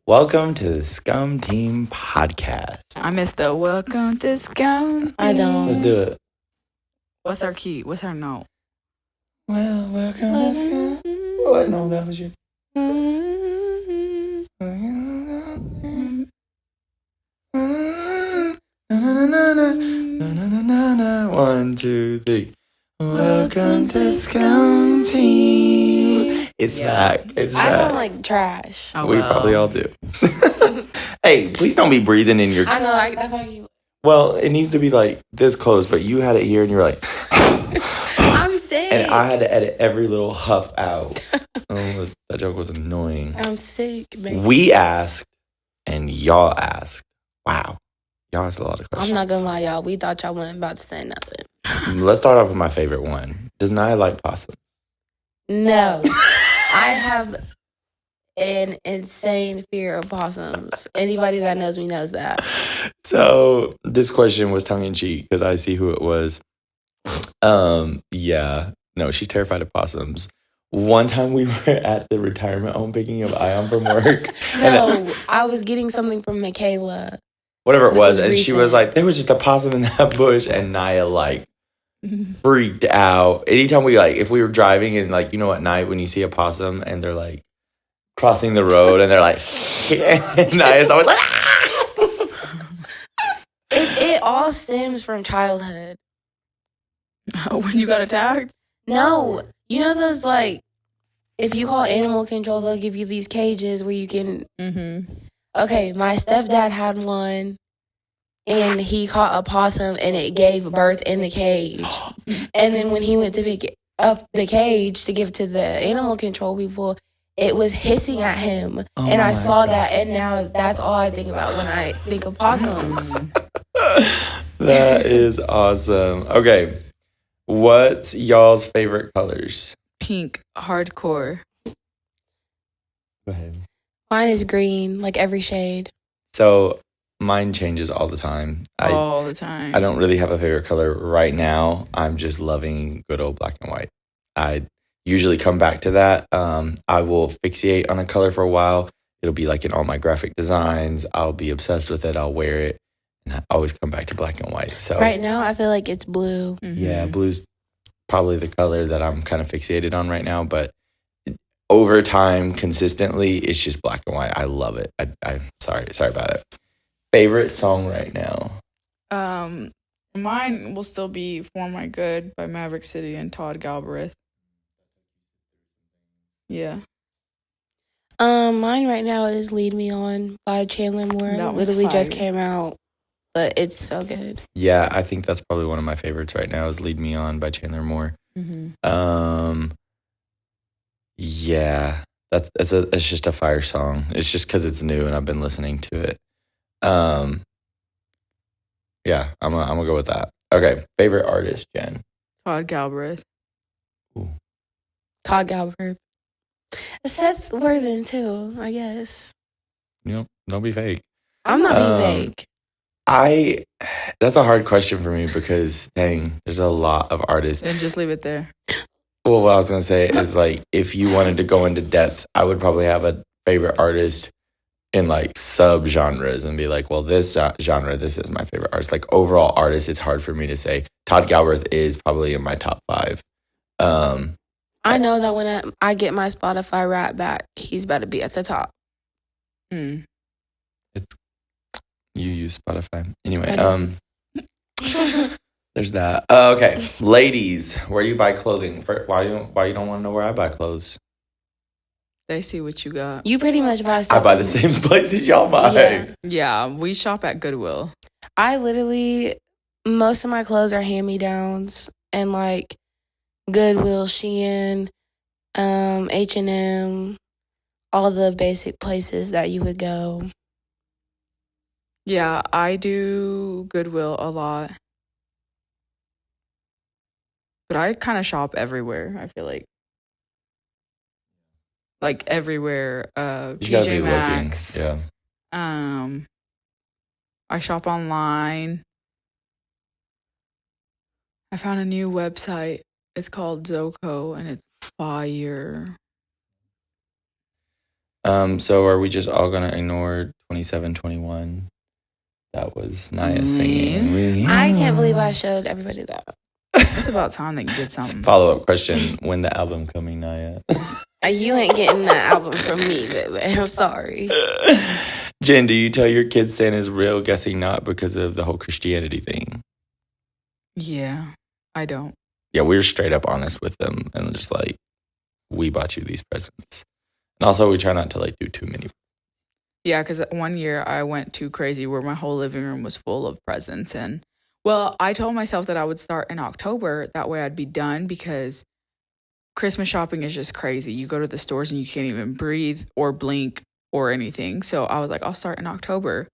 Welcome to the Scum Team Podcast. I missed the welcome to Scum. I don't. Let's do it. What's our key? What's our note? Well, welcome to Scum. What? No, that was you. One, two, three. Welcome to Scum Team. It's back. It's I back. sound like trash. Oh, We probably all do. Hey, please don't be breathing in your... I know, that's why you... Well, it needs to be like this close, but you had it here and you were like... I'm sick. And I had to edit every little huff out. Oh, that joke was annoying. I'm sick, baby. We asked and y'all asked. Wow. Y'all asked a lot of questions. I'm not gonna lie, y'all. We thought y'all weren't about to say nothing. Let's start off with my favorite one. Does Nyah like possum? No. I have an insane fear of possums. Anybody that knows me knows that. So this question was tongue in cheek because I see who it was. Yeah. No, she's terrified of possums. One time we were at the retirement home picking up Ion from work. No, I was getting something from Michaela. Whatever it This was. was And she was recent. like, there was just a possum in that bush. And Nyah like freaked out. Anytime we like, if we were driving and like, you know, at night when you see a possum and they're like crossing the road and they're like, and Nya's always like, It all stems from childhood. When you got attacked? No, you know those like, if you call animal control, they'll give you these cages where you can. Mm-hmm. Okay, my stepdad had one, and he caught a possum, and it gave birth in the cage. And then when he went to pick up the cage to give to the animal control people, it was hissing at him. Oh and I my saw God. that, and now that's all I think about when I think of possums. That is awesome. Okay. What's y'all's favorite colors? Pink, hardcore. Go ahead. Mine is green, like every shade. So mine changes all the time. All the time. I don't really have a favorite color right now. I'm just loving good old black and white. I usually come back to that. I will fixate on a color for a while. It'll be like in all my graphic designs. I'll be obsessed with it. I'll wear it. And I always come back to black and white. So Right now, I feel like it's blue. Mhm. yeah, blue's probably the color that I'm kind of fixated on right now. But over time, consistently, it's just black and white. I love it. I'm sorry about it. Favorite song right now? Mine will still be For My Good by Maverick City and Todd Galbraith. Yeah. Mine right now is Lead Me On by Chandler Moore. That one's Literally just fire. came out, but it's so good. Yeah, I think that's probably one of my favorites right now is Lead Me On by Chandler Moore. Mm-hmm. Yeah, it's just a fire song. It's just because it's new and I've been listening to it. Yeah, I'm gonna go with that. Okay, favorite artist, Jen. Todd Galbraith. Todd Galbraith. Seth Worthen too, I guess. Don't be fake. I'm not being fake. That's a hard question for me because dang, there's a lot of artists. Then just leave it there. Well, what I was gonna say is like if you wanted to go into depth, I would probably have a favorite artist in like sub genres and be like, well, this genre, this is my favorite artist. Like overall artist, it's hard for me to say. Todd Galbraith is probably in my top 5. I know that when I get my Spotify rap back, he's about to be at the top. Mm. You use Spotify anyway. I There's that. Okay, ladies, where do you buy clothing? Why you don't want to know where I buy clothes? They see what you got. You pretty much buy stuff. I buy the same places y'all buy. Yeah. Yeah, we shop at Goodwill. I literally, most of my clothes are hand-me-downs and like Goodwill, Shein, H&M, all the basic places that you would go. Yeah, I do Goodwill a lot. But I kind of shop everywhere, I feel like. Like everywhere. You gotta be TJ Maxx. looking. Yeah. I shop online. I found a new website. It's called Zoko and it's fire. So are we just all gonna ignore 27-21? That was Nyah singing. I can't believe I showed everybody that. It's about time that you did something. Follow-up question: when the album coming, Nyah? You ain't getting that album from me, baby. I'm sorry. Jenn, do you tell your kids Santa's real? Guessing not because of the whole Christianity thing. Yeah, I don't. Yeah, we're straight up honest with them and just like, we bought you these presents. And also we try not to like do too many. Yeah, because one year I went too crazy where my whole living room was full of presents. And, well, I told myself that I would start in October. That way I'd be done because Christmas shopping is just crazy. You go to the stores and you can't even breathe or blink or anything. So I was like, I'll start in October.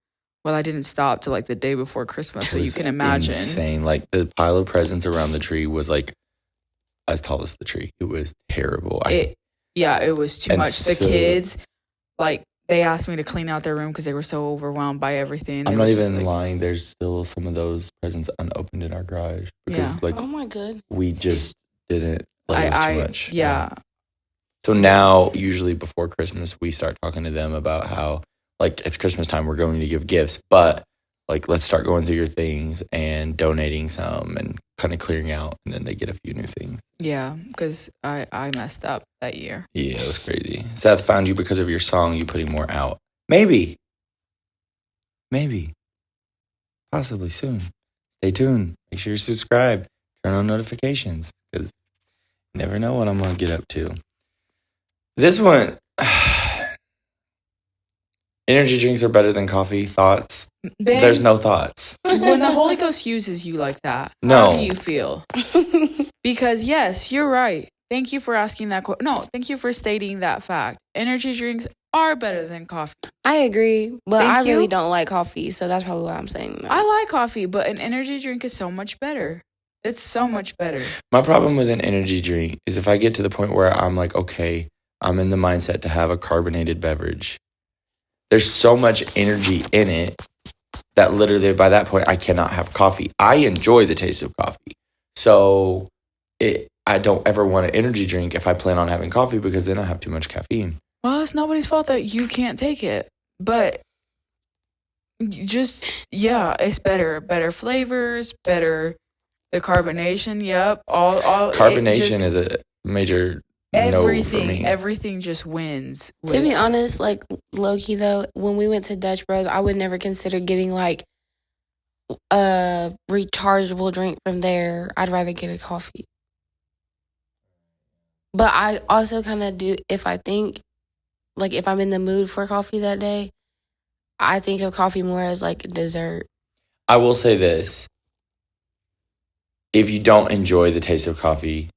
Well, I didn't stop till like the day before Christmas. So you can imagine. Insane. Like the pile of presents around the tree was like as tall as the tree. It was terrible. It was too much. The kids, like, they asked me to clean out their room because they were so overwhelmed by everything. I'm not even lying. There's still some of those presents unopened in our garage because oh my god, we just didn't. Like, it was too much. Yeah. So now, usually before Christmas, we start talking to them about how, like, it's Christmas time, we're going to give gifts, but, like, let's start going through your things and donating some and kind of clearing out, and then they get a few new things. Yeah, because I messed up that year. Yeah, it was crazy. Seth found you because of your song, you putting more out. Maybe. Possibly soon. Stay tuned. Make sure you subscribe. Turn on notifications, because you never know what I'm going to get up to. This one, energy drinks are better than coffee. Thoughts? Babe, there's no thoughts. When the Holy Ghost uses you like that, No. How do you feel? Because yes, you're right. Thank you for asking that. Thank you for stating that fact. Energy drinks are better than coffee. I agree, but I really you. don't like coffee, so that's probably why I'm saying that. I like coffee, but an energy drink is so much better. It's so much better. My problem with an energy drink is if I get to the point where I'm like, okay, I'm in the mindset to have a carbonated beverage. There's so much energy in it that literally by that point I cannot have coffee. I enjoy the taste of coffee. So I don't ever want an energy drink if I plan on having coffee because then I have too much caffeine. Well, it's nobody's fault that you can't take it. But just, it's better. Better flavors, better the carbonation. Yep. All Carbonation is a major no for me. Everything just wins. To be honest, like low-key though, when we went to Dutch Bros, I would never consider getting like a rechargeable drink from there. I'd rather get a coffee. But I also kind of do, if I'm in the mood for coffee that day, I think of coffee more as like dessert. I will say this. If you don't enjoy the taste of coffee,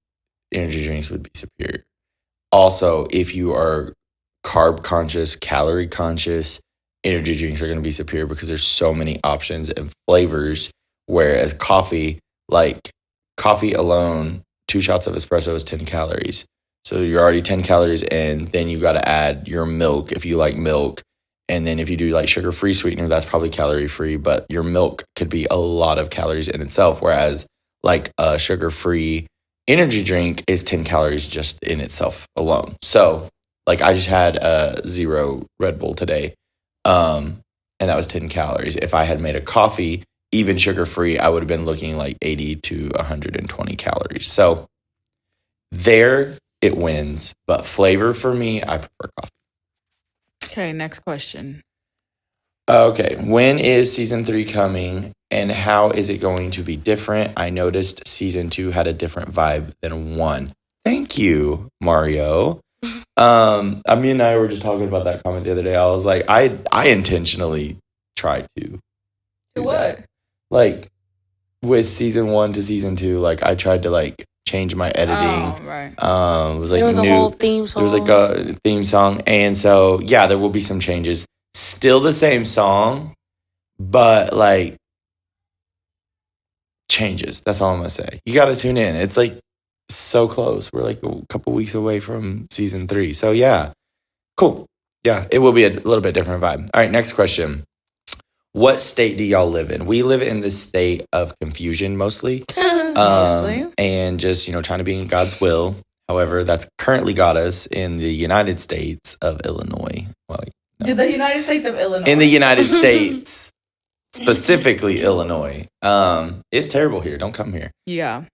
energy drinks would be superior. Also, if you are carb conscious, calorie conscious, energy drinks are going to be superior because there's so many options and flavors. Whereas coffee alone, 2 shots of espresso is 10 calories. So you're already 10 calories in. Then you got to add your milk if you like milk. And then if you do like sugar-free sweetener, that's probably calorie-free. But your milk could be a lot of calories in itself. Whereas like a sugar-free energy drink is 10 calories just in itself alone. So like I just had a 0 Red Bull today. And that was 10 calories. If I had made a coffee, even sugar-free, I would have been looking like 80 to 120 calories. So there it wins. But flavor for me, I prefer coffee. Okay, next question. Okay, when is season 3 coming and how is it going to be different? I noticed season 2 had a different vibe than 1. Thank you, Mario. Me and I were just talking about that comment the other day. I was like, I intentionally tried to. To what? Like with season 1 to season 2, like I tried to like change my editing. Oh, right. It was like there was a whole theme song. There was like a theme song, and so yeah, there will be some changes. Still the same song, but like changes. That's all I'm gonna say. You got to tune in. It's like so close. We're like a couple weeks away from season 3. So yeah, cool. Yeah, it will be a little bit different vibe. All right, next question. What state do y'all live in? We live in the state of confusion mostly. Mostly. And just, trying to be in God's will. However, that's currently got us in the United States of Illinois. Well, no. The United States of Illinois. In the United States, specifically Illinois. It's terrible here. Don't come here. Yeah.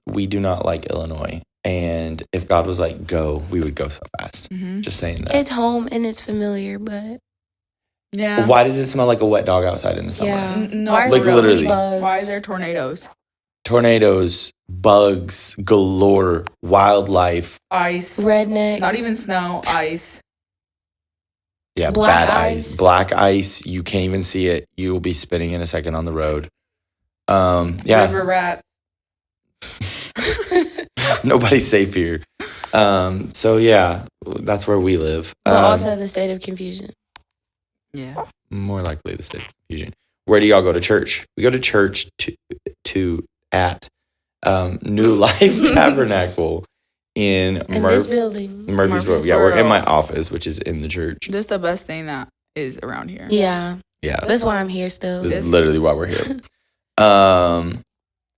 We do not like Illinois. And if God was like, go, we would go so fast. Mm-hmm. Just saying that. It's home and it's familiar, but Yeah. Why does it smell like a wet dog outside in the summer? yeah. No, Why are Like, there so literally. many bugs? Why are there tornadoes? Tornadoes, bugs, galore, wildlife. Ice. Redneck. Not even snow. Ice. Yeah, Black bad ice. ice. Black ice. You can't even see it. You will be spinning in a second on the road. Yeah. River rats. Nobody's safe here. So yeah, that's where we live. But also the state of confusion. Yeah. More likely the state of confusion. Where do y'all go to church? We go to church at New Life Tabernacle in In this building. Murfreesboro. Yeah, we're in my office, which is in the church. This is the best thing that is around here. Yeah. Yeah, That's why I'm here still. this is literally why we're here.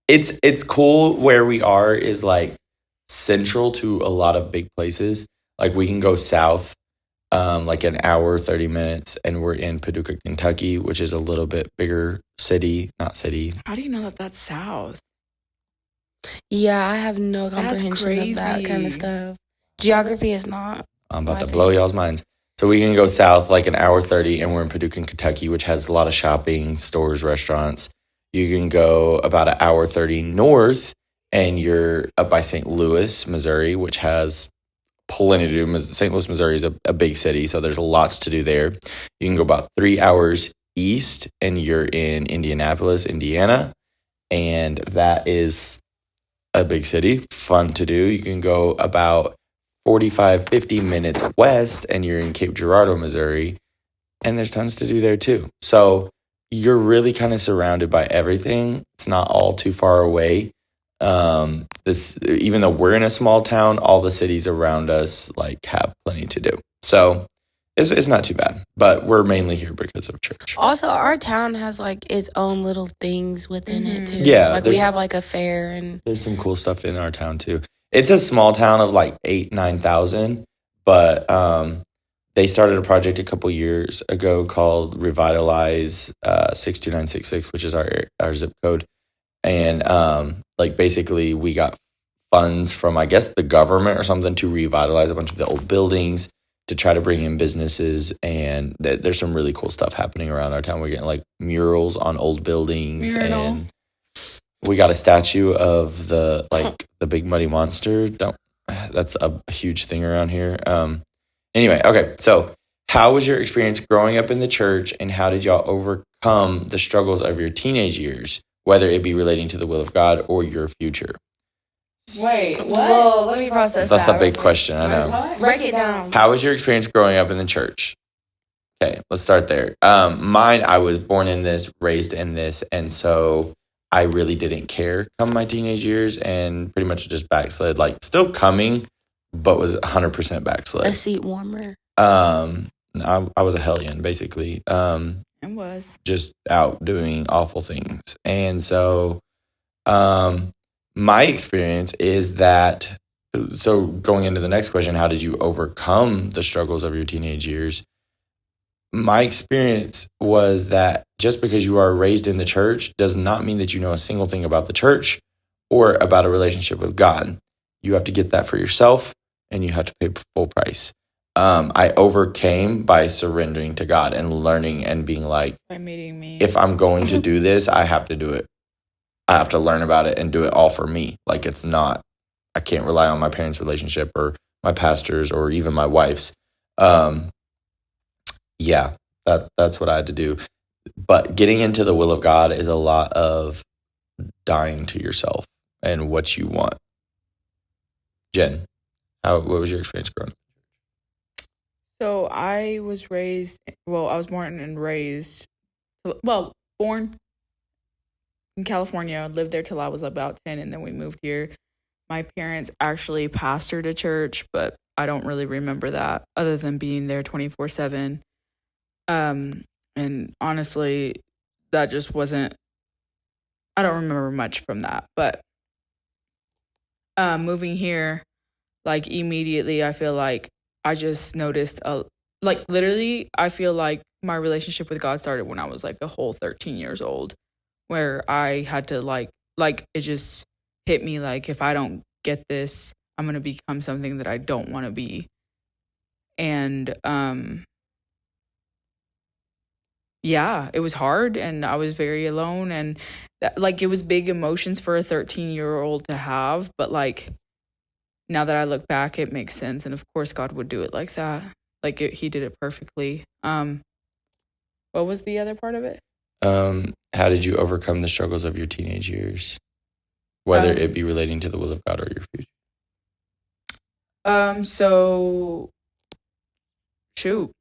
It's cool where we are is like central to a lot of big places. Like we can go south, like an hour, 30 minutes, and we're in Paducah, Kentucky, which is a little bit bigger city, not city. How do you know that that's south? Yeah, I have no comprehension of that crazy. kind of stuff. Geography is not. I'm about My to blow thing. y'all's minds. So we can go south like an hour 30 and we're in Paducah, Kentucky, which has a lot of shopping, stores, restaurants. You can go about an hour 30 north and you're up by St. Louis, Missouri, which has plenty to do. St. Louis, Missouri is a big city, so there's lots to do there. You can go about 3 hours east and you're in Indianapolis, Indiana. And that is a big city, fun to do. You can go about 45, 50 minutes west and you're in Cape Girardeau, Missouri, and there's tons to do there too. So you're really kind of surrounded by everything. It's not all too far away. Even though we're in a small town, all the cities around us like have plenty to do. So it's not too bad, but we're mainly here because of church. Also, our town has like its own little things within it too. Yeah, Like we there's- have like a fair and There's some cool stuff in our town too. It's a small town of like 9,000, but they started a project a couple years ago called Revitalize 62966, which is our zip code. And like basically we got funds from I guess the government or something to revitalize a bunch of the old buildings to try to bring in businesses, and there's some really cool stuff happening around our town. We're getting like murals on old buildings Mural. and we got a statue of the big muddy monster. That's a huge thing around here. Anyway, okay. So how was your experience growing up in the church and how did y'all overcome the struggles of your teenage years, whether it be relating to the will of God or your future? Wait, what? Whoa, let me process That's that. a big question, I know. What? Break it down. How was your experience growing up in the church? Okay, let's start there. Mine, I was born in this, raised in this, and so I really didn't care come my teenage years and pretty much just backslid, like still coming, but was 100% backslid. A seat warmer. I was a hellion, basically. It was. Just out doing awful things. And so my experience is that, so going into the next question, how did you overcome the struggles of your teenage years? My experience was that just because you are raised in the church does not mean that you know a single thing about the church or about a relationship with God. You have to get that for yourself and you have to pay full price. I overcame by surrendering to God and learning and being like, By meeting me. if I'm going to do this, I have to do it. I have to learn about it and do it all for me. Like it's not, I can't rely on my parents' relationship or my pastor's or even my wife's. Yeah, that's what I had to do. But getting into the will of God is a lot of dying to yourself and what you want. Jen, what was your experience growing up? So I was born and raised, born in California, lived there till I was about 10, and then we moved here. My parents actually pastored a church, but I don't really remember that other than being there 24/7. And honestly, that just wasn't, I don't remember much from that. But moving here, like immediately I feel like I just noticed like literally I feel like my relationship with God started when I was like a whole 13 years old, where I had to like it just hit me like if I don't get this, I'm going to become something that I don't want to be. And yeah, it was hard and I was very alone, and like it was big emotions for a 13-year-old to have, but like now that I look back, it makes sense. And of course, God would do it like that. Like he did it perfectly. What was the other part of it? How did you overcome the struggles of your teenage years, whether it be relating to the will of God or your future? So shoot,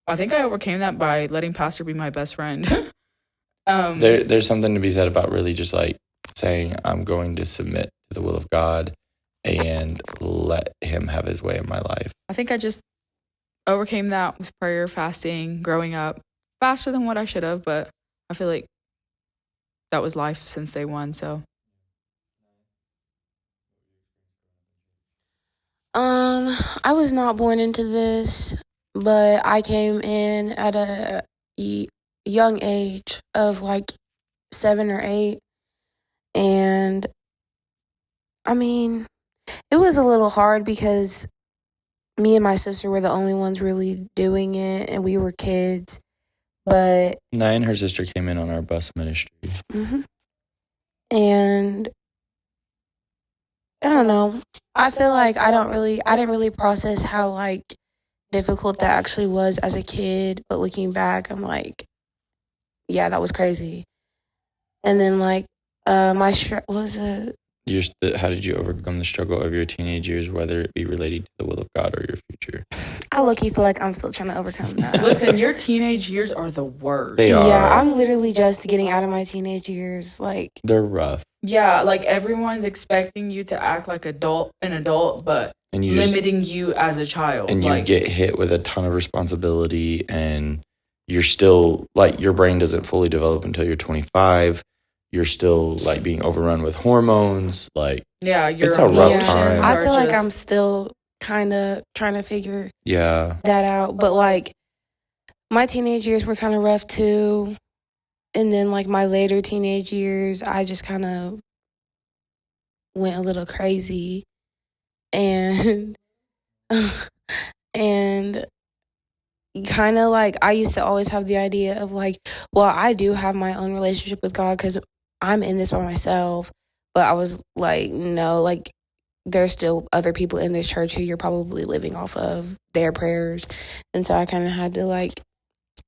I think I overcame that by letting Pastor be my best friend. There's something to be said about really just like saying, I'm going to submit to the will of God and let him have his way in my life. I think I just overcame that with prayer, fasting, growing up faster than what I should have, but I feel like that was life since day one. So I was not born into this, but I came in at a young age of like 7 or 8, and I mean, it was a little hard because me and my sister were the only ones really doing it, and we were kids. But Nyah and her sister came in on our bus ministry. And I don't know. I feel like I didn't really process how like difficult that actually was as a kid. But looking back, I'm like, yeah, that was crazy. And then like, how did you overcome the struggle of your teenage years, whether it be relating to the will of God or your future? I low-key feel like I'm still trying to overcome that. Listen, your teenage years are the worst. They are. Yeah, I'm literally just getting out of my teenage years. Like, they're rough. Yeah, like everyone's expecting you to act like an adult, but limiting you as a child. And you get hit with a ton of responsibility, and you're still like, your brain doesn't fully develop until you're 25. You're still like being overrun with hormones. Like, yeah, it's a rough time. I feel like I'm still kind of trying to figure that out. But like, my teenage years were kind of rough too. And then like my later teenage years, I just kind of went a little crazy. And and kind of like I used to always have the idea of like, well, I do have my own relationship with God because I'm in this by myself. But I was like, no, like there's still other people in this church who you're probably living off of their prayers. And so I kind of had to like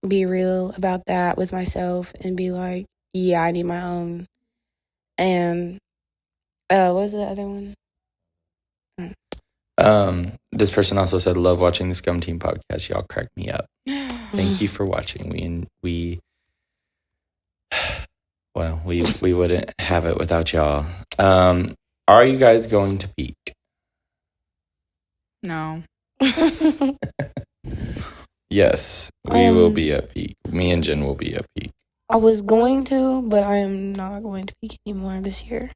be real about that with myself and be like, yeah, I need my own. And what was the other one? This person also said, love watching the Scum Team podcast. Y'all crack me up. Thank you for watching. We wouldn't have it without y'all. Are you guys going to peak? No. Yes, we will be at peak. Me and Jenn will be at peak. I was going to, but I am not going to peak anymore this year.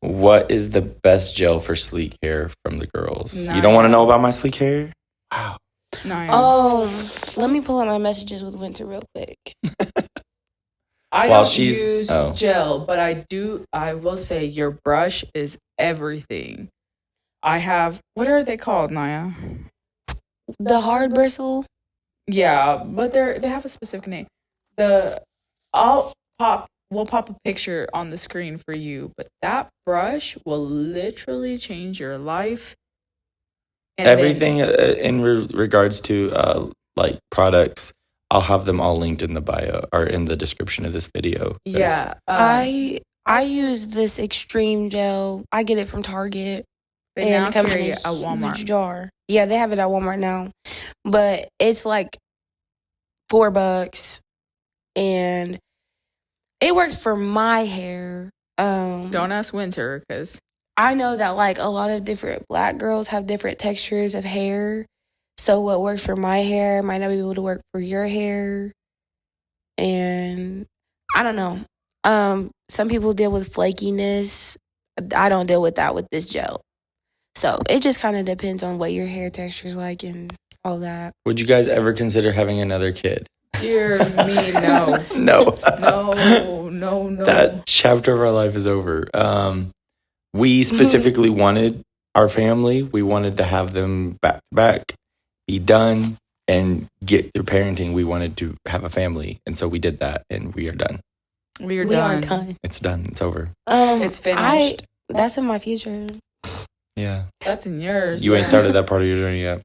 What is the best gel for sleek hair from the girls? Nyah. You don't want to know about my sleek hair? Wow. Nyah. Oh, let me pull up my messages with Winter real quick. I don't use gel, but I will say your brush is everything. I have, what are they called, Nyah? The hard bristle? Yeah, but they have a specific name. We'll pop a picture on the screen for you, but that brush will literally change your life. And everything in regards to like products, I'll have them all linked in the bio or in the description of this video. Yeah. I use this extreme gel. I get it from Target. And it comes in a Walmart. huge jar. Yeah, they have it at Walmart now. But it's like $4. And it works for my hair. Don't ask Winter, because I know that like a lot of different Black girls have different textures of hair. So what works for my hair might not be able to work for your hair. And I don't know. Some people deal with flakiness. I don't deal with that with this gel. So it just kind of depends on what your hair texture's like and all that. Would you guys ever consider having another kid? Dear me, no. No. No. That chapter of our life is over. We specifically wanted our family. We wanted to have them back to back, be done, and get through parenting. We wanted to have a family. And so we did that, and we are done. We are We are done. done. It's done. It's over. It's finished. That's in my future. Yeah. That's in yours. You ain't started that part of your journey yet.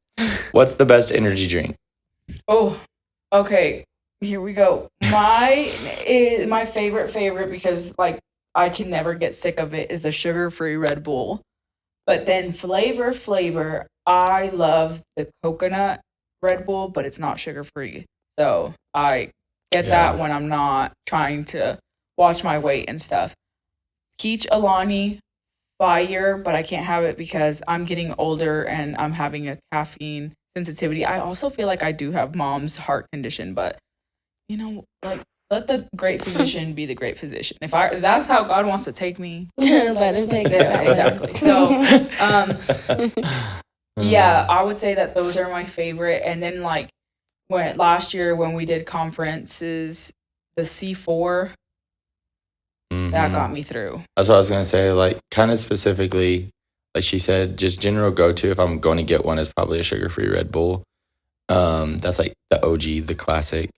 What's the best energy drink? Oh, okay. Here we go. My favorite because like I can never get sick of it is the sugar-free Red Bull. But then flavor, I love the coconut Red Bull, but it's not sugar-free. So I get that when I'm not trying to watch my weight and stuff. Peach Alani, fire, but I can't have it because I'm getting older and I'm having a caffeine sensitivity. I also feel like I do have mom's heart condition, but like let the great physician be the great physician. That's how God wants to take me. Let him take it. Exactly. So yeah, I would say that those are my favorite. And then like last year when we did conferences, the C4 that got me through. That's what I was going to say. Like, kind of specifically, like she said, just general go-to if I'm going to get one is probably a sugar-free Red Bull. That's like the OG, the classic.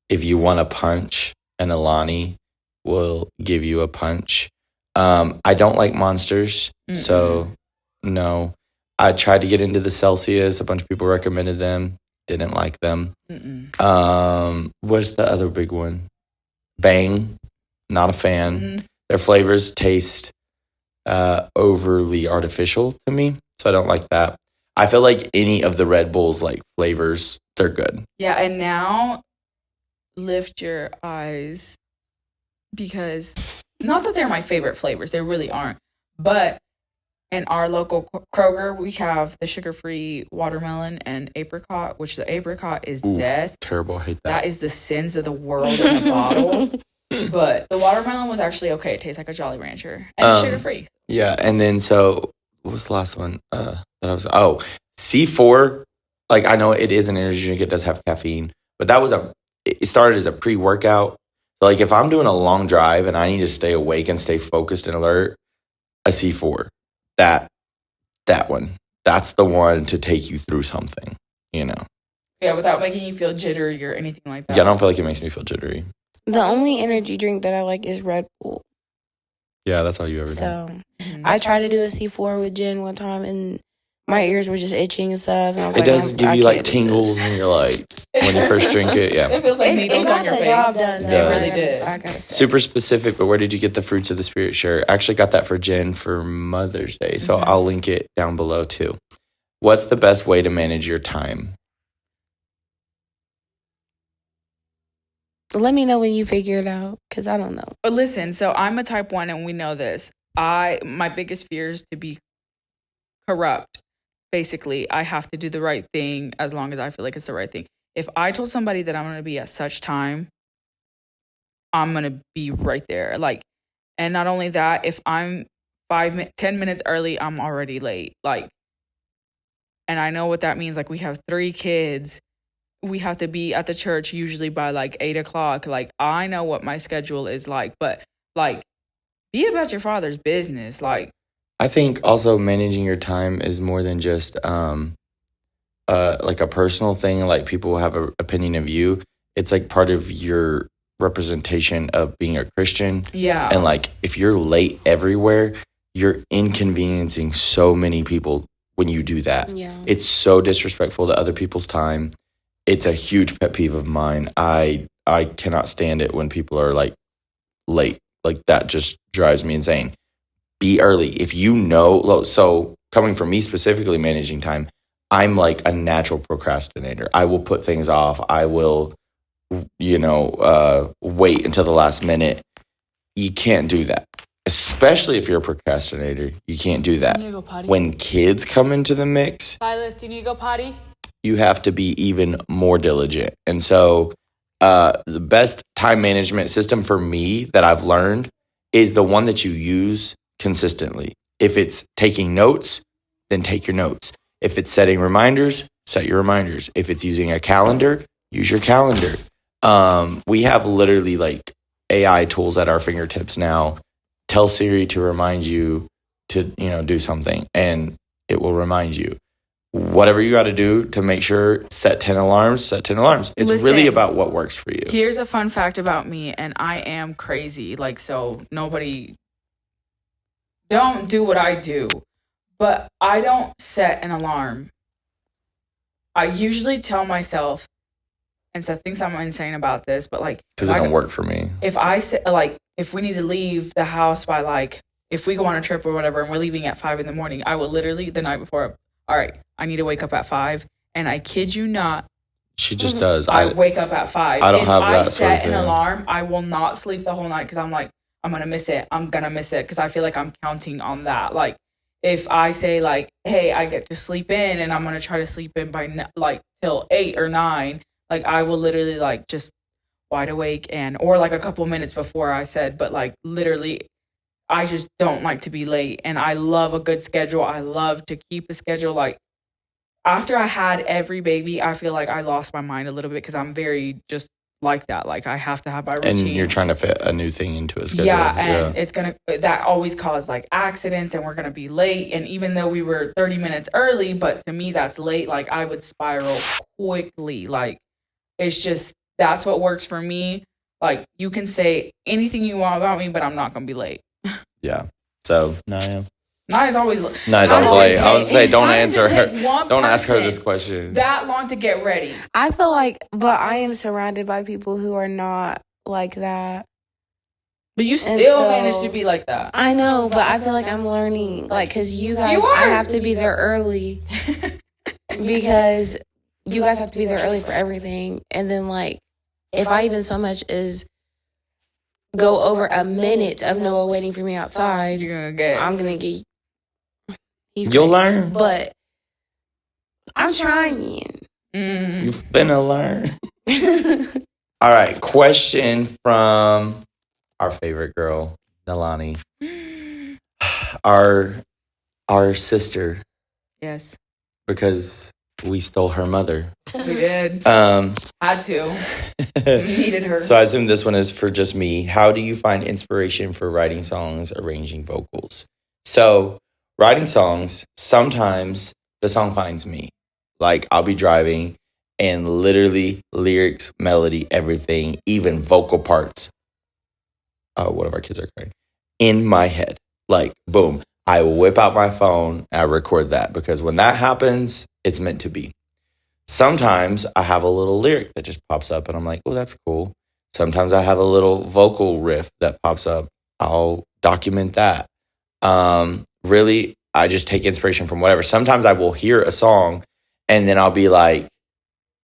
If you want a punch, an Alani will give you a punch. I don't like Monsters, so no. I tried to get into the Celsius. A bunch of people recommended them. Didn't like them. What's the other big one? Bang. Not a fan. Their flavors taste overly artificial to me, so I don't like that. I feel like any of the Red Bulls like flavors, they're good. Yeah, and now lift your eyes because not that they're my favorite flavors, they really aren't. But in our local Kroger, we have the sugar-free watermelon and apricot, which the apricot is death. Terrible, I hate that. That is the sins of the world in a bottle. But the watermelon was actually okay. It tastes like a Jolly Rancher. And it's sugar-free. Yeah, and then so what was the last one? C4. Like I know it is an energy drink. It does have caffeine, but it started as a pre-workout. So like if I'm doing a long drive and I need to stay awake and stay focused and alert, a C4. That one. That's the one to take you through something, Yeah, without making you feel jittery or anything like that. Yeah, I don't feel like it makes me feel jittery. The only energy drink that I like is Red Bull. Yeah, that's all you ever do. So I tried to do a C4 with Jenn one time, and my ears were just itching and stuff. And I was it does give you like tingles, and you're like, when you first drink it, yeah. It feels like needles on your face. It got the job done. It really did. I gotta say. Super specific, but where did you get the Fruits of the Spirit shirt? I actually got that for Jenn for Mother's Day, so I'll link it down below too. What's the best way to manage your time? Let me know when you figure it out, because I don't know. But listen, so I'm a type 1 and we know this. My biggest fear is to be corrupt. Basically, I have to do the right thing as long as I feel like it's the right thing. If I told somebody that I'm going to be at such time, I'm going to be right there. Like, and not only that, if I'm 10 minutes early, I'm already late. Like, and I know what that means. Like, we have 3 kids. We have to be at the church usually by like 8 o'clock. Like, I know what my schedule is like, but like, be about your Father's business. Like, I think also managing your time is more than just like a personal thing. Like people have an opinion of you. It's like part of your representation of being a Christian. Yeah. And like if you're late everywhere, you're inconveniencing so many people when you do that. Yeah. It's so disrespectful to other people's time. It's a huge pet peeve of mine. I cannot stand it when people are like late. Like that just drives me insane. Be early. If you know, so coming from me specifically managing time, I'm like a natural procrastinator. I will put things off. I will, wait until the last minute. You can't do that. Especially if you're a procrastinator. You can't do that. Do you need to go potty? When kids come into the mix, Silas, do you need to go potty? you have to be even more diligent. And so the best time management system for me that I've learned is the one that you use consistently. If it's taking notes, then take your notes. If it's setting reminders, set your reminders. If it's using a calendar, use your calendar. We have literally like AI tools at our fingertips now. Tell Siri to remind you to, do something, and it will remind you. Whatever you got to do to make sure, set 10 alarms. It's really about what works for you. Here's a fun fact about me, and I am crazy. Like, so nobody don't do what I do. But I don't set an alarm. I usually tell myself, and Seth thinks I'm insane about this, but like, because it don't work for me. If I say, like, if we need to leave the house by like, if we go on a trip or whatever, and we're leaving at 5 a.m, I will literally the night before, all right, I need to wake up at 5, and I kid you not, she just does. I wake up at 5. I don't have that. If I set an alarm, I will not sleep the whole night because I'm like, I'm gonna miss it. Because I feel like I'm counting on that. Like, if I say like, hey, I get to sleep in and I'm going to try to sleep in by like till 8 or 9, like I will literally like just wide awake or like a couple minutes before I said, but like literally I just don't like to be late, and I love a good schedule. I love to keep a schedule. Like after I had every baby, I feel like I lost my mind a little bit because I'm very just like that. Like I have to have my routine. And you're trying to fit a new thing into a schedule. Yeah, and it's that always causes like accidents, and we're gonna be late. And even though we were 30 minutes early, but to me that's late. Like I would spiral quickly. Like it's just that's what works for me. Like you can say anything you want about me, but I'm not gonna be late. Yeah. So Nyah's always late. I was say don't answer her. Don't ask her this question. That long to get ready. I feel like, but I am surrounded by people who are not like that. But you still manage to be like that. I know, but I feel like I'm learning. Like, because you guys, I have to be there early. Because you guys have to be there early for everything. And then, like, if I even so much as go over a minute of Noah waiting for me outside, I'm going to get... You'll learn. But I'm trying. You've been a learn. All right. Question from our favorite girl, Nalani. Our sister. Yes. Because we stole her mother. We did. Had to. We needed her. So I assume this one is for just me. How do you find inspiration for writing songs, arranging vocals? So writing songs, sometimes the song finds me. Like I'll be driving and literally lyrics, melody, everything, even vocal parts. Oh, one of our kids are crying. In my head. Like, boom. I whip out my phone and I record that because when that happens, it's meant to be. Sometimes I have a little lyric that just pops up and I'm like, oh, that's cool. Sometimes I have a little vocal riff that pops up. I'll document that. Really, I just take inspiration from whatever. Sometimes I will hear a song and then I'll be like,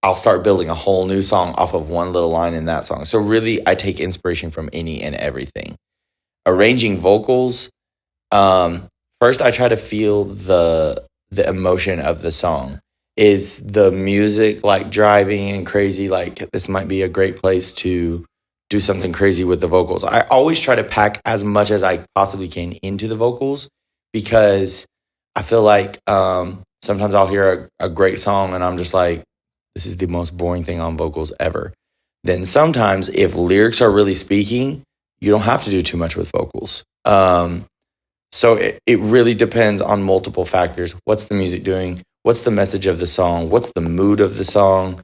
I'll start building a whole new song off of one little line in that song. So really, I take inspiration from any and everything. Arranging vocals, first I try to feel the emotion of the song. Is the music like driving and crazy? Like this might be a great place to do something crazy with the vocals. I always try to pack as much as I possibly can into the vocals because I feel like sometimes I'll hear a great song and I'm just like, this is the most boring thing on vocals ever. Then sometimes if lyrics are really speaking, you don't have to do too much with vocals. So it really depends on multiple factors. What's the music doing? What's the message of the song? What's the mood of the song?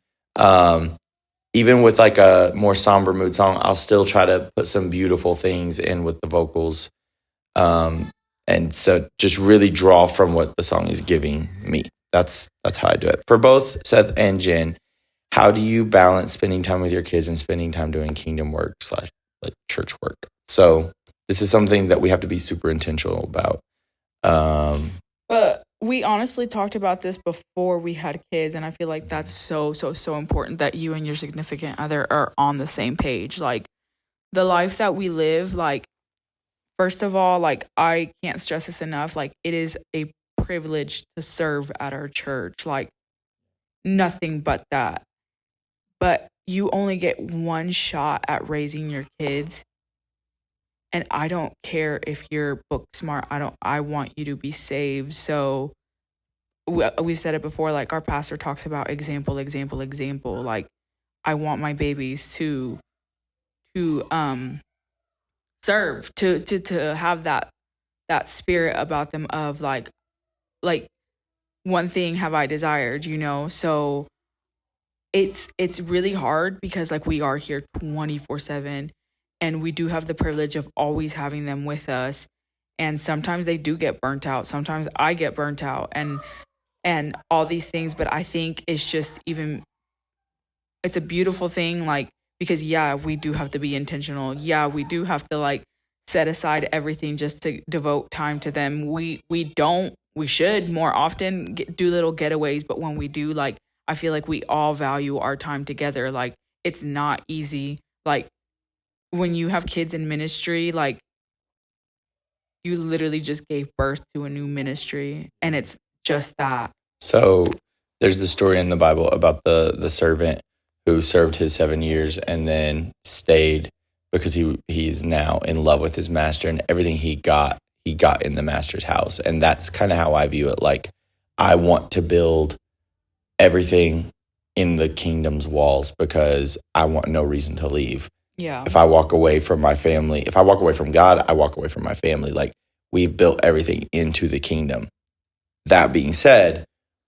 Even with like a more somber mood song, I'll still try to put some beautiful things in with the vocals. And so just really draw from what the song is giving me. That's how I do it. For both Seth and Jenn, how do you balance spending time with your kids and spending time doing kingdom work / like church work? So this is something that we have to be super intentional about. But we honestly talked about this before we had kids, and I feel like that's so important that you and your significant other are on the same page. Like the life that we live, like first of all, like I can't stress this enough, like it is a privilege to serve at our church. Like nothing but that. But you only get one shot at raising your kids. And I don't care if you're book smart. I want you to be saved. So we've said it before, like our pastor talks about example. Like I want my babies to serve, to have that spirit about them of like one thing have I desired, so it's really hard because like we are here 24/7 and we do have the privilege of always having them with us, and sometimes they do get burnt out, sometimes I get burnt out, and all these things, but I think it's a beautiful thing, like, because we do have to be intentional, we do have to like set aside everything just to devote time to them. We should more often do little getaways, but when we do, like, I feel like we all value our time together. Like, it's not easy. Like, when you have kids in ministry, like, you literally just gave birth to a new ministry, and it's just that. So there's the story in the Bible about the servant who served his 7 years and then stayed because he's now in love with his master, and everything he got in the master's house. And that's kind of how I view it. Like, I want to build everything in the kingdom's walls because I want no reason to leave. Yeah. If I walk away from my family, if I walk away from God, I walk away from my family. Like, we've built everything into the kingdom. That being said,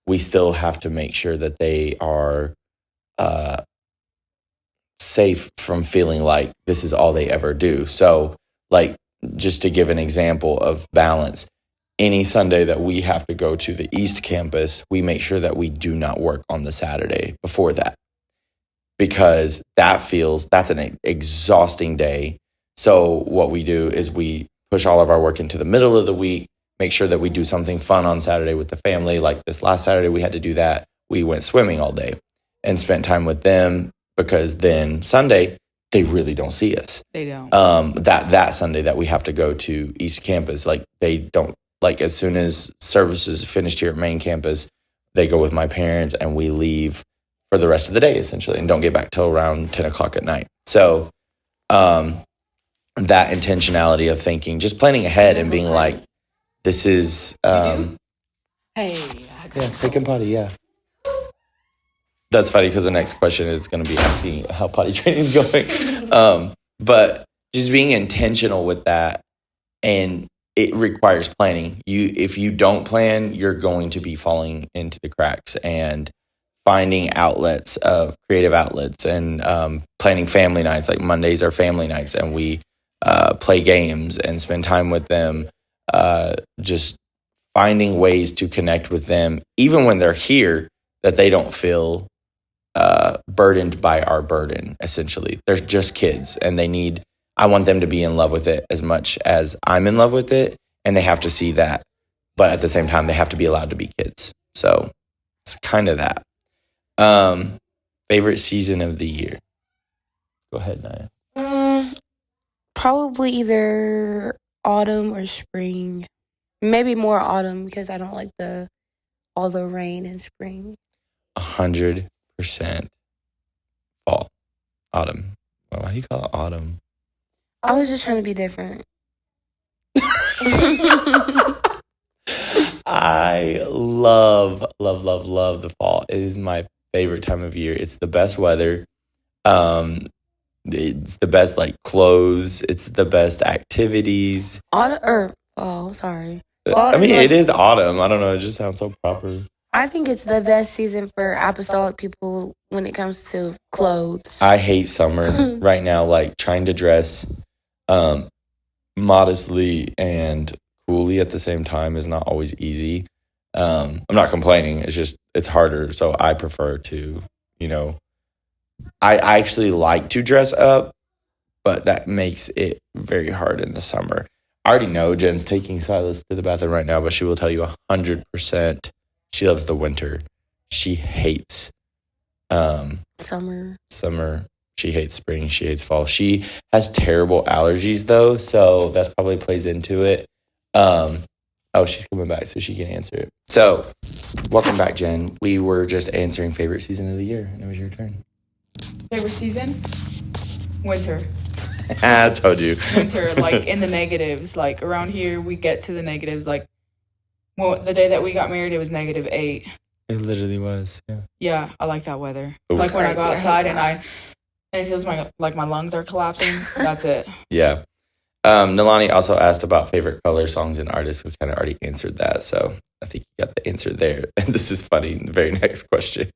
we still have to make sure that they are safe from feeling like this is all they ever do. So, like, just to give an example of balance, any Sunday that we have to go to the East Campus, we make sure that we do not work on the Saturday before that, because that's an exhausting day. So what we do is we push all of our work into the middle of the week, make sure that we do something fun on Saturday with the family. Like this last Saturday, we had to do that. We went swimming all day and spent time with them, because then Sunday, they really don't see us. They don't. That Sunday that we have to go to East Campus, like, they don't, like, as soon as services finished here at main campus, they go with my parents and we leave for the rest of the day, essentially, and don't get back till around 10 o'clock at night. So that intentionality of thinking, just planning ahead and being like, this is... Hey. Taking potty, yeah. That's funny because the next question is going to be asking how potty training is going. But just being intentional with that, and it requires planning. If you don't plan, you're going to be falling into the cracks, and finding outlets of creative outlets, and planning family nights. Like Mondays are family nights, and we play games and spend time with them. Just finding ways to connect with them, even when they're here, that they don't feel burdened by our burden. Essentially, they're just kids, and I want them to be in love with it as much as I'm in love with it, and they have to see that. But at the same time, they have to be allowed to be kids. So it's kind of that. Favorite season of the year? Go ahead, Nyah. Probably either autumn or spring. Maybe more autumn because I don't like all the rain in spring. 100% fall. Autumn. Well, why do you call it autumn? I was just trying to be different. I love the fall. It is my favorite time of year. It's the best weather. It's the best, like, clothes. It's the best activities. Sorry. I mean, it is autumn. I don't know. It just sounds so proper. I think it's the best season for apostolic people when it comes to clothes. I hate summer right now. Like, trying to dress modestly and coolly at the same time is not always easy. I'm not complaining. It's just, it's harder. So I prefer to, I actually like to dress up, but that makes it very hard in the summer. I already know Jen's taking Silas to the bathroom right now, but she will tell you 100% she loves the winter. She hates summer. She hates spring. She hates fall. She has terrible allergies, though, so that probably plays into it. She's coming back, so she can answer it. So, welcome back, Jenn. We were just answering favorite season of the year, and it was your turn. Favorite season? Winter. I told you. Winter, like, in the negatives. Like, around here, we get to the negatives. Like, Well, the day that we got married, it was -8. It literally was. Yeah. Yeah, I like that weather. Oof. Like when I go Crazy, I hate outside that. and it feels like my lungs are collapsing. That's it. Yeah. Nalani also asked about favorite color, songs, and artists. We kind of already answered that, so I think you got the answer there. And this is funny. The very next question.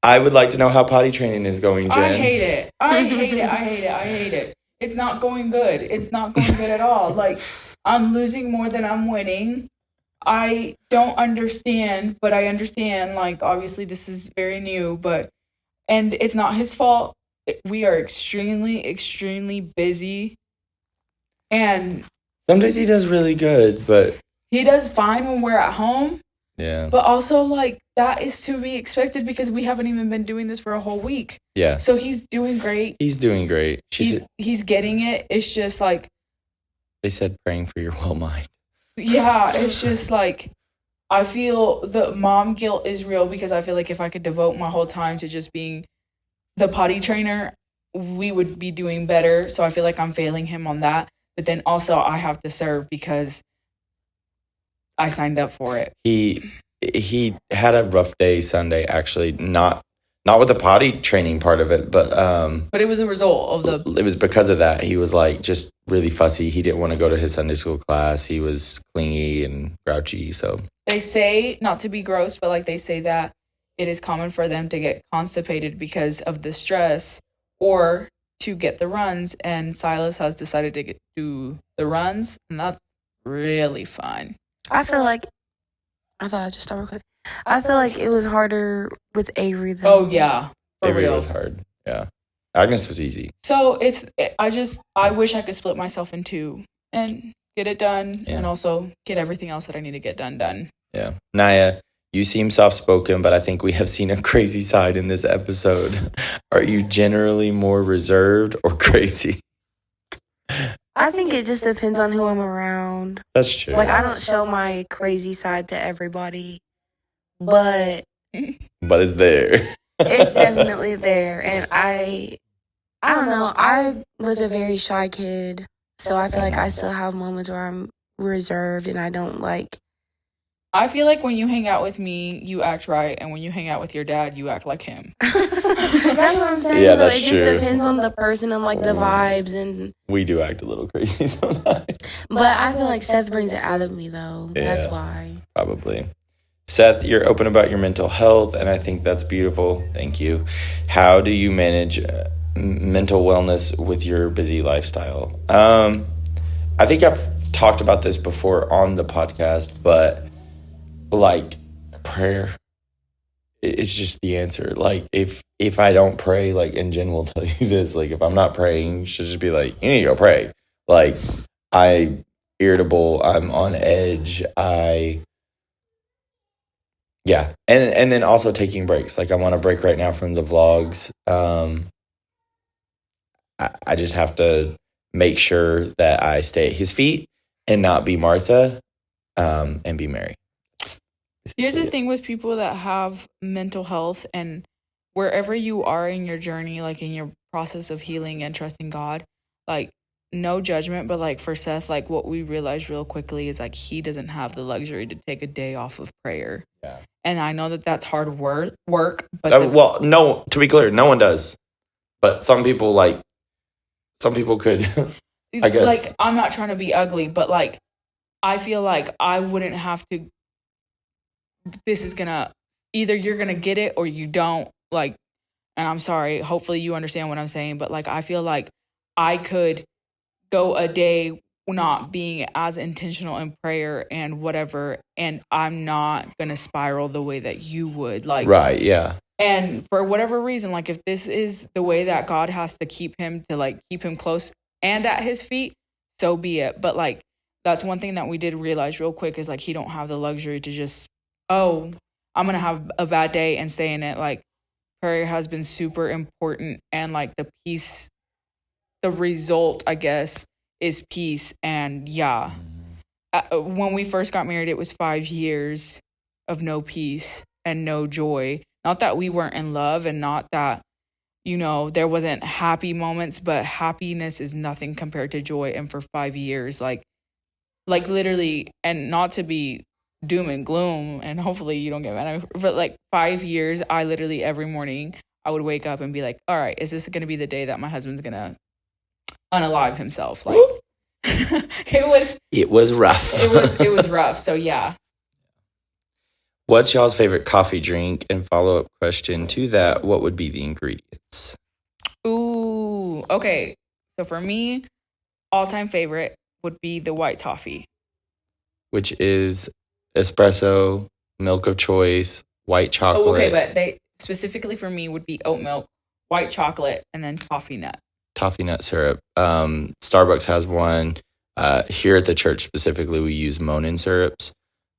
I would like to know how potty training is going, Jen. I hate it. I hate it. I hate it. I hate it. It's not going good. It's not going good at all. Like, I'm losing more than I'm winning. I don't understand, but I understand. Like, obviously, this is very new, and it's not his fault. We are extremely, extremely busy. And Some days he does really good, but he does fine when we're at home. yeah. But also, like, that is to be expected because we haven't even been doing this for a whole week. Yeah. So he's doing great. He's doing great. He's getting it. It's just like, They said praying for your well mind. yeah, it's just like, I feel the mom guilt is real because I feel like if I could devote my whole time to just being the potty trainer, we would be doing better. So I feel like I'm failing him on that. But then also I have to serve because I signed up for it. He had a rough day Sunday, actually, not with the potty training part of it, but it was a result of it was because of that. He was like just really fussy. He didn't want to go to his Sunday school class. He was clingy and grouchy. So they say, not to be gross, but like they say that it is common for them to get constipated because of the stress or to get the runs. And Silas has decided to do the runs, and that's really fun. I feel like I thought I just started recording. I feel like it was harder with Avery though. Oh yeah, for Avery real. was hard. Yeah, Agnes was easy. So I wish I could split myself in two and get it done, and also get everything else that I need to get done. Yeah, Nyah, you seem soft spoken, but I think we have seen a crazy side in this episode. Are you generally more reserved or crazy? I think it just depends on who I'm around. That's true. Like, I don't show my crazy side to everybody, but it's there. it's definitely there. And I don't know. I was a very shy kid, so I feel like I still have moments where I'm reserved and I don't like. I feel like when you hang out with me, you act right, and when you hang out with your dad, you act like him. That's what I'm saying. Yeah, though. that's It just true. depends on the person and like the vibes and. We do act a little crazy sometimes. But I feel like Seth brings it out of me though. Yeah. That's why. Probably. Seth, you're open about your mental health, and I think that's beautiful. Thank you. How do you manage mental wellness with your busy lifestyle? I think I've talked about this before on the podcast, but like prayer is just the answer. Like if I don't pray, like, and Jen will tell you this, like if I'm not praying, you should just be like, you need to go pray. Like I'm irritable, I'm on edge, yeah. And then also taking breaks. Like I'm on a break right now from the vlogs. I just have to make sure that I stay at his feet and not be Martha, and be Mary. Here's the thing with people that have mental health, and wherever you are in your journey, like in your process of healing and trusting God, like no judgment, but like for Seth, like what we realized real quickly is like he doesn't have the luxury to take a day off of prayer. Yeah. And I know that that's hard work, but well, no, to be clear, no one does. But some people could, I guess. Like, I'm not trying to be ugly, but like I feel like I wouldn't have to. This is gonna, either you're gonna get it or you don't, like, and I'm sorry, hopefully you understand what I'm saying, but like I feel like I could go a day not being as intentional in prayer and whatever, and I'm not gonna spiral the way that you would, like, right, yeah. And for whatever reason, like if this is the way that God has to keep him close and at his feet, so be it. But like that's one thing that we did realize real quick is like he don't have the luxury to just, oh, I'm gonna have a bad day and stay in it. Like prayer has been super important, and like the peace, the result, I guess, is peace. And yeah, when we first got married, it was 5 years of no peace and no joy. Not that we weren't in love, and not that, you know, there wasn't happy moments, but happiness is nothing compared to joy. And for 5 years, like like literally, and not to be doom and gloom, and hopefully you don't get mad at me, but like 5 years, I literally every morning I would wake up and be like, all right, is this going to be the day that my husband's going to unalive himself? Like, it was rough. It was rough. So yeah. What's y'all's favorite coffee drink? And follow-up question to that, what would be the ingredients? Ooh, okay. So for me, all-time favorite would be the white toffee. Which is espresso, milk of choice, white chocolate. Oh, okay, but they specifically for me would be oat milk, white chocolate, and then toffee nut. Toffee nut syrup. Starbucks has one. Here at the church specifically, we use Monin syrups.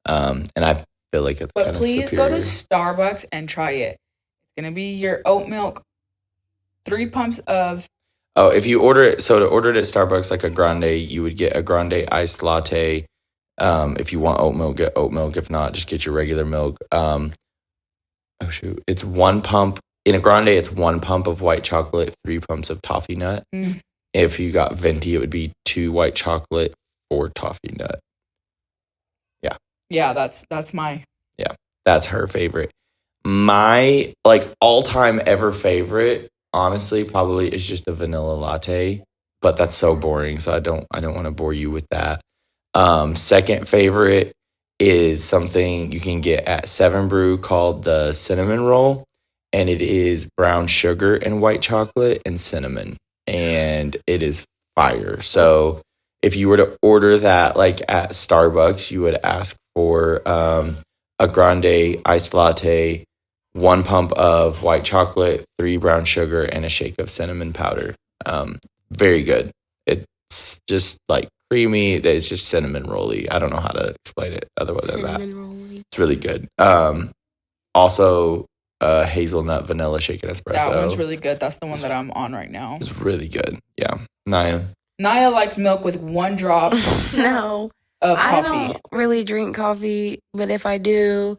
And I feel like it's kind of superior. But please go to Starbucks and try it. It's going to be your oat milk, 3 pumps of... Oh, if you order it, so to order it at Starbucks, like a grande, you would get a grande iced latte. If you want oat milk, get oat milk. If not, just get your regular milk. It's 1 pump. In a grande, it's 1 pump of white chocolate, 3 pumps of toffee nut. If you got venti, it would be 2 white chocolate, 4 toffee nut. Yeah. Yeah, that's my... Yeah, that's her favorite. My, like, all-time ever favorite, honestly, probably is just a vanilla latte. But that's so boring, so I don't want to bore you with that. Second favorite is something you can get at 7 Brew called the cinnamon roll, and it is brown sugar and white chocolate and cinnamon, and it is fire. So if you were to order that like at Starbucks, you would ask for a grande iced latte, 1 pump of white chocolate, 3 brown sugar, and a shake of cinnamon powder. Very good. It's just like creamy. It's just cinnamon rolly. I don't know how to explain it otherwise than that. It's really good. Also, hazelnut vanilla shaken espresso. That one's really good. That's the one that I'm on right now. It's really good. Yeah. Nyah likes milk with 1 drop. No. Of coffee. I don't really drink coffee, but if I do,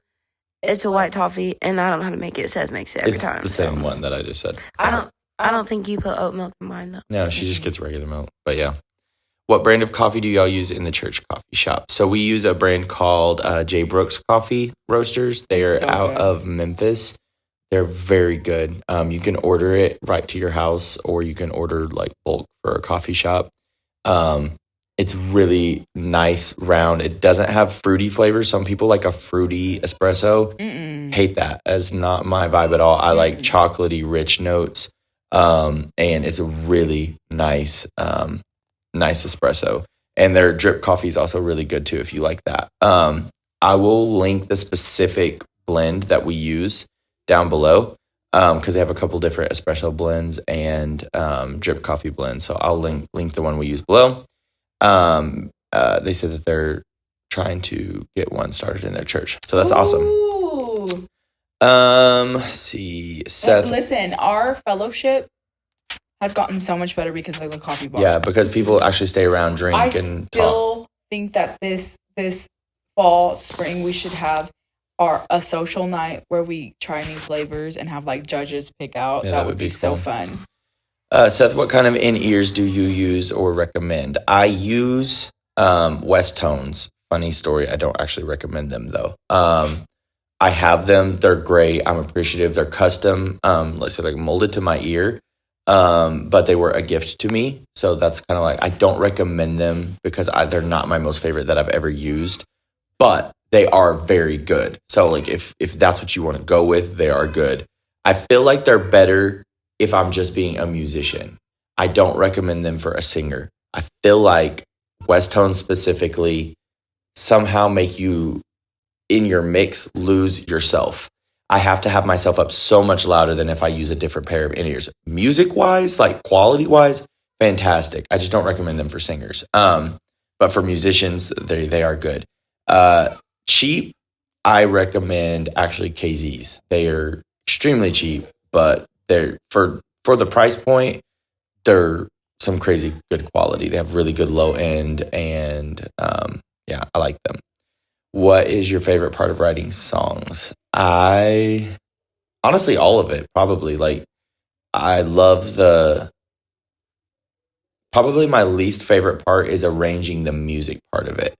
it's a white toffee, and I don't know how to make it. Seth makes it every time. It's the same one that I just said. I don't think you put oat milk in mine, though. No, she just gets regular milk. But yeah. What brand of coffee do y'all use in the church coffee shop? So we use a brand called J. Brooks Coffee Roasters. They are out of Memphis. They're very good. You can order it right to your house, or you can order like bulk for a coffee shop. It's really nice, round. It doesn't have fruity flavors. Some people like a fruity espresso. Hate that. That's not my vibe at all. I like chocolatey, rich notes. And it's a really nice espresso. And their drip coffee is also really good too if you like that. I will link the specific blend that we use down below because they have a couple different espresso blends and drip coffee blends. So I'll link the one we use below. They said that they're trying to get one started in their church. So that's awesome. Let's see. Seth. Listen, our fellowship has gotten so much better because of the coffee bar. Yeah, because people actually stay around, drink, and talk. I still think that this fall, spring, we should have a social night where we try new flavors and have like judges pick out. Yeah, that would be so fun. Seth, what kind of in-ears do you use or recommend? I use West Tones. Funny story. I don't actually recommend them though. I have them. They're great. I'm appreciative. They're custom. Let's say like molded to my ear. But they were a gift to me. So that's kind of like, I don't recommend them because they're not my most favorite that I've ever used, but they are very good. So like if that's what you want to go with, they are good. I feel like they're better if I'm just being a musician. I don't recommend them for a singer. I feel like West Tones specifically somehow make you in your mix lose yourself. I have to have myself up so much louder than if I use a different pair of in-ears. Music-wise, like quality-wise, fantastic. I just don't recommend them for singers. But for musicians, they are good. Cheap, I recommend actually KZs. They are extremely cheap, but they're for the price point, they're some crazy good quality. They have really good low end, and I like them. What is your favorite part of writing songs? Honestly, all of it, probably. Like, I love the probably my least favorite part is arranging the music part of it.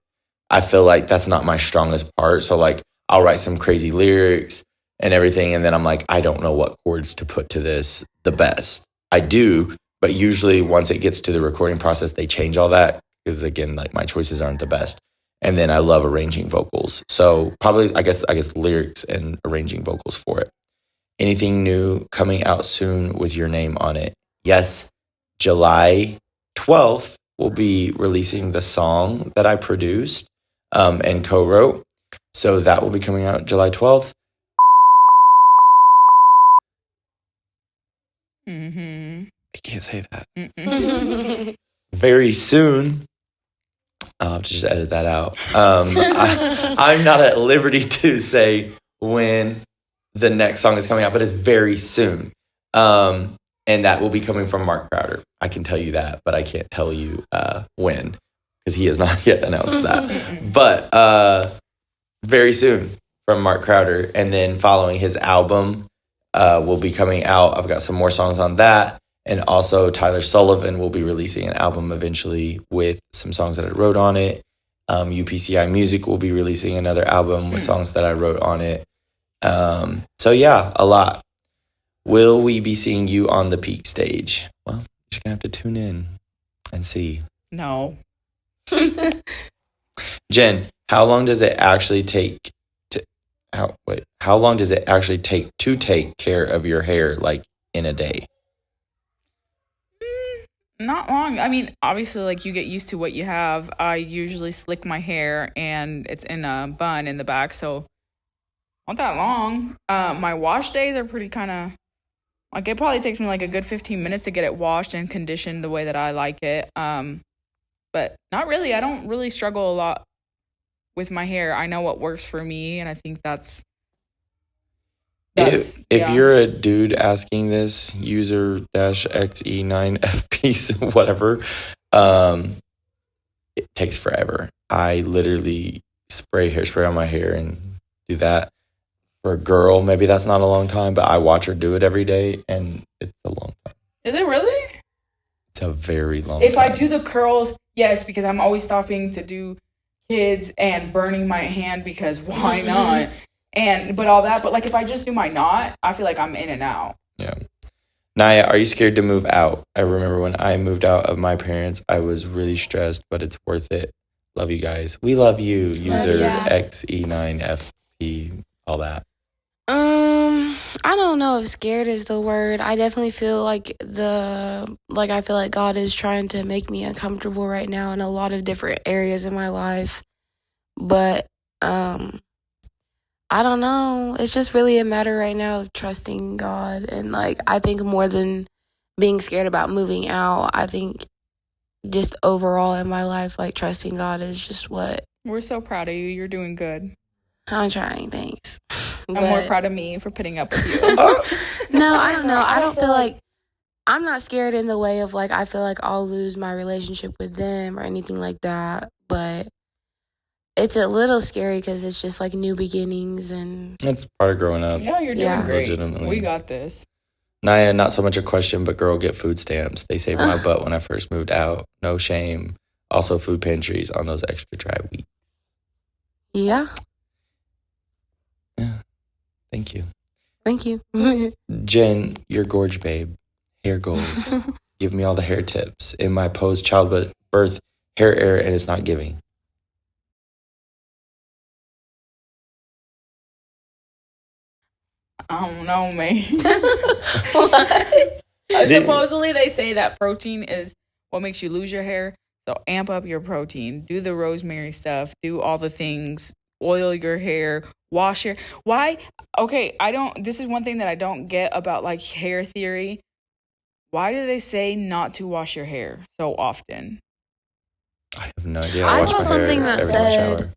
I feel like that's not my strongest part. So like I'll write some crazy lyrics and everything, and then I'm like, I don't know what chords to put to this the best. I do, but usually once it gets to the recording process, they change all that because again, like my choices aren't the best. And then I love arranging vocals. So probably I guess lyrics and arranging vocals for it. Anything new coming out soon with your name on it? Yes, July 12th we'll be releasing the song that I produced and co-wrote. So that will be coming out July 12th. I can't say that. Very soon. I'll have to just edit that out. I'm not at liberty to say when the next song is coming out, but it's very soon. And that will be coming from Mark Crowder. I can tell you that, but I can't tell you when because he has not yet announced that. But very soon from Mark Crowder. And then following his album will be coming out. I've got some more songs on that. And also Tyler Sullivan will be releasing an album eventually with some songs that I wrote on it. UPCI Music will be releasing another album with songs that I wrote on it. So yeah, a lot. Will we be seeing you on the Peak stage? Well, you're gonna have to tune in and see. No. Jen, how long does it actually take to take care of your hair like in a day? Not long. I mean, obviously, like you get used to what you have. I usually slick my hair and it's in a bun in the back, so not that long. My wash days are pretty kind of like it probably takes me like a good 15 minutes to get it washed and conditioned the way that I like it. But not really. I don't really struggle a lot with my hair. I know what works for me, and I think that's if you're a dude asking this, user -XE9FP, whatever, it takes forever. I literally spray hairspray on my hair and do that. For a girl, maybe that's not a long time, but I watch her do it every day, and it's a long time. Is it really? It's a very long time. If I do the curls, yes, because I'm always stopping to do kids and burning my hand because why not? But all that. But like if I just do my knot, I feel like I'm in and out. Yeah. Nyah, are you scared to move out? I remember when I moved out of my parents, I was really stressed, but it's worth it. Love you guys. We love you, user XE9FP, all that. I don't know if scared is the word. I definitely feel like I feel like God is trying to make me uncomfortable right now in a lot of different areas in my life. But I don't know. It's just really a matter right now of trusting God. And like I think more than being scared about moving out, I think just overall in my life, like trusting God is just what. We're so proud of you. You're doing good. I'm trying, thanks. I'm more proud of me for putting up with you. No, I don't know. I don't feel like I'm not scared in the way of like I feel like I'll lose my relationship with them or anything like that. But it's a little scary because it's just like new beginnings and that's part of growing up. Yeah, you're doing great. Legitimately. We got this. Nyah, not so much a question, but girl, get food stamps. They saved my butt when I first moved out. No shame. Also, food pantries on those extra dry weeks. Yeah. Yeah. Thank you. Thank you. Jen, you're gorge, babe. Hair goals. Give me all the hair tips. In my post-childbirth hair era, and it's not giving. I don't know, man. What? Supposedly, they say that protein is what makes you lose your hair. So amp up your protein. Do the rosemary stuff. Do all the things. Oil your hair. Wash your... Why? Okay, this is one thing that I don't get about like hair theory. Why do they say not to wash your hair so often? I have no idea. I saw something that said,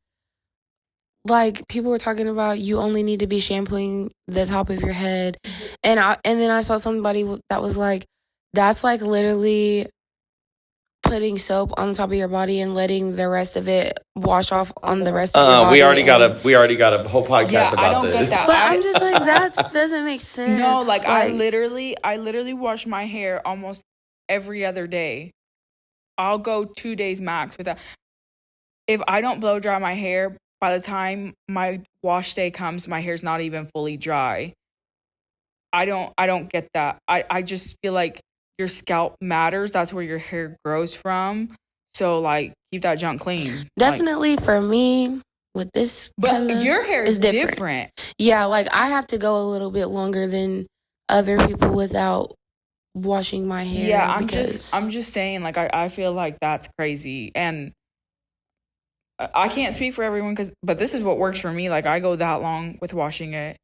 like, people were talking about you only need to be shampooing the top of your head. And then I saw somebody that was like, that's like literally putting soap on the top of your body and letting the rest of it wash off on the rest of your body. We already got a whole podcast about I don't this. Get that. But I'm just like, that doesn't make sense. No, like I literally wash my hair almost every other day. I'll go 2 days max without. If I don't blow dry my hair, by the time my wash day comes, my hair's not even fully dry. I don't get that. I just feel like your scalp matters. That's where your hair grows from. So like keep that junk clean. Definitely for me with this But color, your hair is different. Yeah, like I have to go a little bit longer than other people without washing my hair. Yeah, I'm just saying, like I feel like that's crazy. And I can't speak for everyone but this is what works for me. Like I go that long with washing it,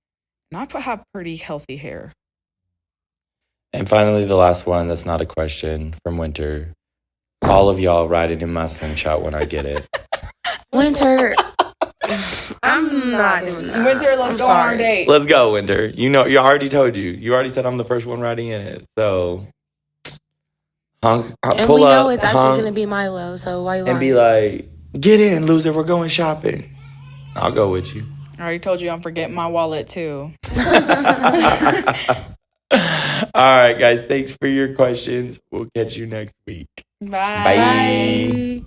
and I have pretty healthy hair. And finally, the last one that's not a question from Winter. All of y'all ride it in my slingshot when I get it. Winter, I'm not doing that. Winter, let's go on our date. Let's go, Winter. You know, you already told you. You already said I'm the first one riding in it. So, and we know it's actually going to be Milo, so why lie? And be like, get in, loser. We're going shopping. I'll go with you. I already told you I'm forgetting my wallet, too. All right, guys. Thanks for your questions. We'll catch you next week. Bye. Bye.